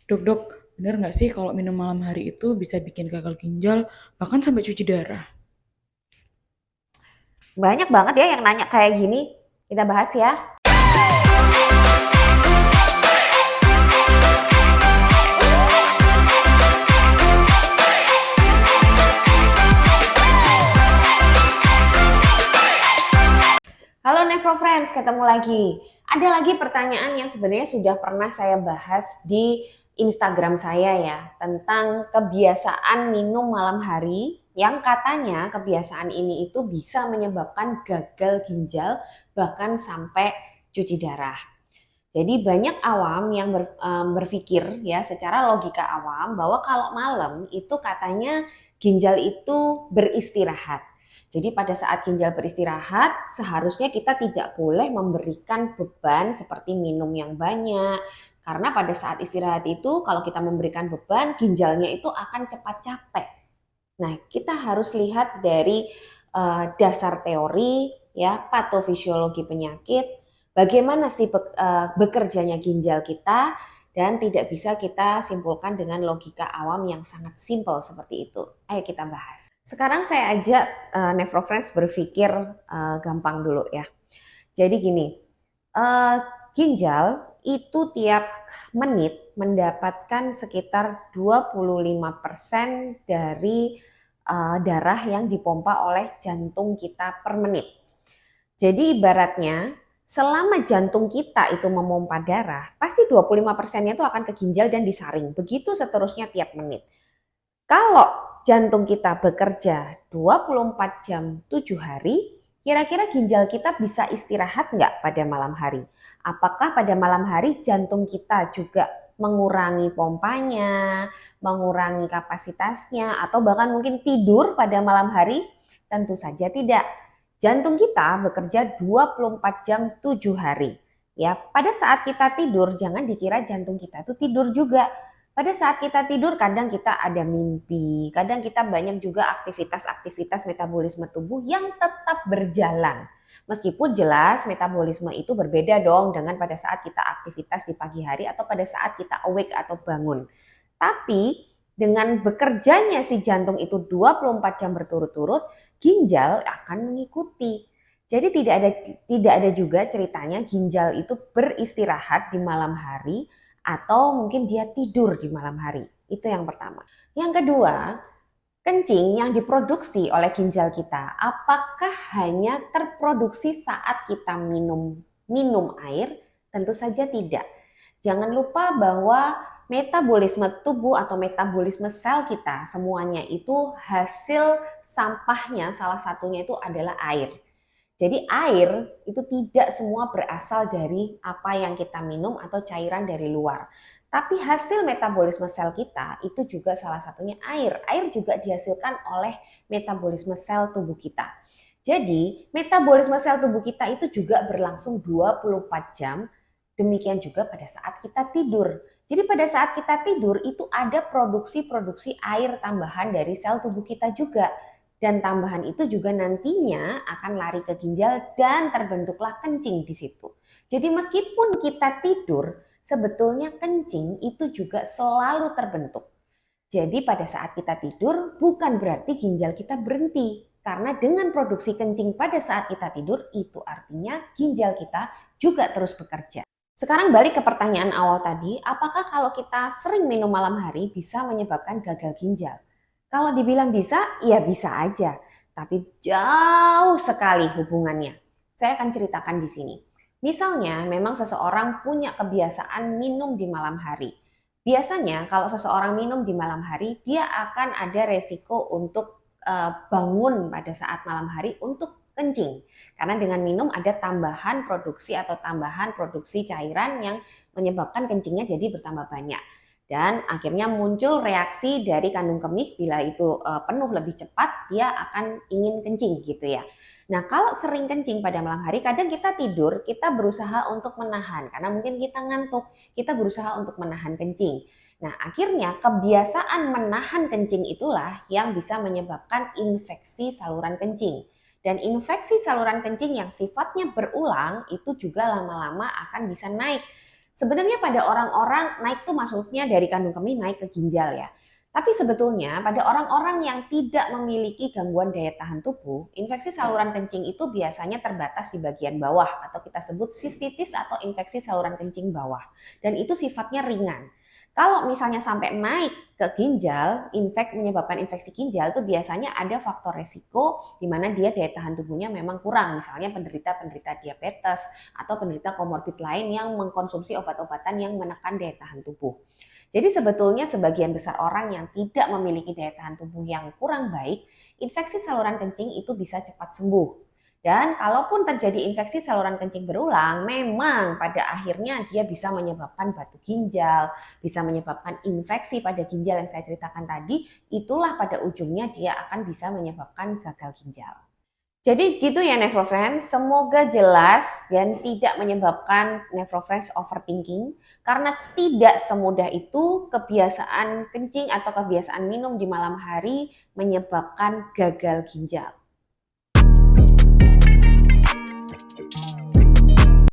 Dok, bener nggak sih kalau minum malam hari itu bisa bikin gagal ginjal, bahkan sampai cuci darah? Banyak banget ya yang nanya kayak gini. Kita bahas ya. Halo Nefro Friends, ketemu lagi. Ada lagi pertanyaan yang sebenarnya sudah pernah saya bahas di Instagram saya ya, tentang kebiasaan minum malam hari yang katanya kebiasaan ini itu bisa menyebabkan gagal ginjal bahkan sampai cuci darah. Jadi banyak awam yang berpikir ya secara logika awam bahwa kalau malam itu katanya ginjal itu beristirahat. Jadi pada saat ginjal beristirahat seharusnya kita tidak boleh memberikan beban seperti minum yang banyak. Karena pada saat istirahat itu kalau kita memberikan beban ginjalnya itu akan cepat capek. Nah, kita harus lihat dari dasar teori ya, patofisiologi penyakit, bagaimana sih bekerjanya ginjal kita dan tidak bisa kita simpulkan dengan logika awam yang sangat simpel seperti itu. Ayo kita bahas. Sekarang saya ajak Nefrofriends berpikir gampang dulu ya. Jadi gini, uh, ginjal itu tiap menit mendapatkan sekitar 25% dari darah yang dipompa oleh jantung kita per menit. Jadi ibaratnya selama jantung kita itu memompa darah, pasti 25%-nya itu akan ke ginjal dan disaring. Begitu seterusnya tiap menit. Kalau jantung kita bekerja 24 jam 7 hari, kira-kira ginjal kita bisa istirahat nggak pada malam hari? Apakah pada malam hari jantung kita juga mengurangi pompanya, mengurangi kapasitasnya, atau bahkan mungkin tidur pada malam hari? Tentu saja tidak. Jantung kita bekerja 24 jam 7 hari. Ya, pada saat kita tidur jangan dikira jantung kita itu tidur juga. Pada saat kita tidur kadang kita ada mimpi, kadang kita banyak juga aktivitas-aktivitas metabolisme tubuh yang tetap berjalan. Meskipun jelas metabolisme itu berbeda dong dengan pada saat kita aktivitas di pagi hari atau pada saat kita awake atau bangun. Tapi dengan bekerjanya si jantung itu 24 jam berturut-turut, ginjal akan mengikuti. Jadi tidak ada juga ceritanya ginjal itu beristirahat di malam hari atau mungkin dia tidur di malam hari. Itu yang pertama. Yang kedua, kencing yang diproduksi oleh ginjal kita, apakah hanya terproduksi saat kita minum air? Tentu saja tidak. Jangan lupa bahwa metabolisme tubuh atau metabolisme sel kita semuanya itu hasil sampahnya salah satunya itu adalah air. Jadi air itu tidak semua berasal dari apa yang kita minum atau cairan dari luar. Tapi hasil metabolisme sel kita itu juga salah satunya air. Air juga dihasilkan oleh metabolisme sel tubuh kita. Jadi metabolisme sel tubuh kita itu juga berlangsung 24 jam. Demikian juga pada saat kita tidur. Jadi pada saat kita tidur itu ada produksi-produksi air tambahan dari sel tubuh kita juga. Dan tambahan itu juga nantinya akan lari ke ginjal dan terbentuklah kencing di situ. Jadi meskipun kita tidur, sebetulnya kencing itu juga selalu terbentuk. Jadi pada saat kita tidur bukan berarti ginjal kita berhenti. Karena dengan produksi kencing pada saat kita tidur itu artinya ginjal kita juga terus bekerja. Sekarang balik ke pertanyaan awal tadi, apakah kalau kita sering minum malam hari bisa menyebabkan gagal ginjal? Kalau dibilang bisa, ya bisa aja. Tapi jauh sekali hubungannya. Saya akan ceritakan di sini. Misalnya memang seseorang punya kebiasaan minum di malam hari. Biasanya kalau seseorang minum di malam hari, dia akan ada resiko untuk bangun pada saat malam hari untuk kencing. Karena dengan minum ada tambahan produksi atau tambahan produksi cairan yang menyebabkan kencingnya jadi bertambah banyak. Dan akhirnya muncul reaksi dari kandung kemih bila itu penuh lebih cepat dia akan ingin kencing gitu ya. Nah kalau sering kencing pada malam hari kadang kita tidur kita berusaha untuk menahan karena mungkin kita ngantuk kita berusaha untuk menahan kencing. Nah akhirnya kebiasaan menahan kencing itulah yang bisa menyebabkan infeksi saluran kencing. Dan infeksi saluran kencing yang sifatnya berulang itu juga lama-lama akan bisa naik Sebenarnya pada orang-orang naik tuh maksudnya dari kandung kemih naik ke ginjal ya. Tapi sebetulnya pada orang-orang yang tidak memiliki gangguan daya tahan tubuh, infeksi saluran kencing itu biasanya terbatas di bagian bawah atau kita sebut sistitis atau infeksi saluran kencing bawah. Dan itu sifatnya ringan. Kalau misalnya sampai naik ke ginjal, menyebabkan infeksi ginjal itu biasanya ada faktor resiko di mana dia daya tahan tubuhnya memang kurang. Misalnya penderita-penderita diabetes atau penderita komorbid lain yang mengkonsumsi obat-obatan yang menekan daya tahan tubuh. Jadi sebetulnya sebagian besar orang yang tidak memiliki daya tahan tubuh yang kurang baik, infeksi saluran kencing itu bisa cepat sembuh. Dan kalaupun terjadi infeksi saluran kencing berulang, memang pada akhirnya dia bisa menyebabkan batu ginjal, bisa menyebabkan infeksi pada ginjal yang saya ceritakan tadi, itulah pada ujungnya dia akan bisa menyebabkan gagal ginjal. Jadi gitu ya Nevrofriends, semoga jelas dan tidak menyebabkan Nevrofriends overthinking karena tidak semudah itu kebiasaan kencing atau kebiasaan minum di malam hari menyebabkan gagal ginjal.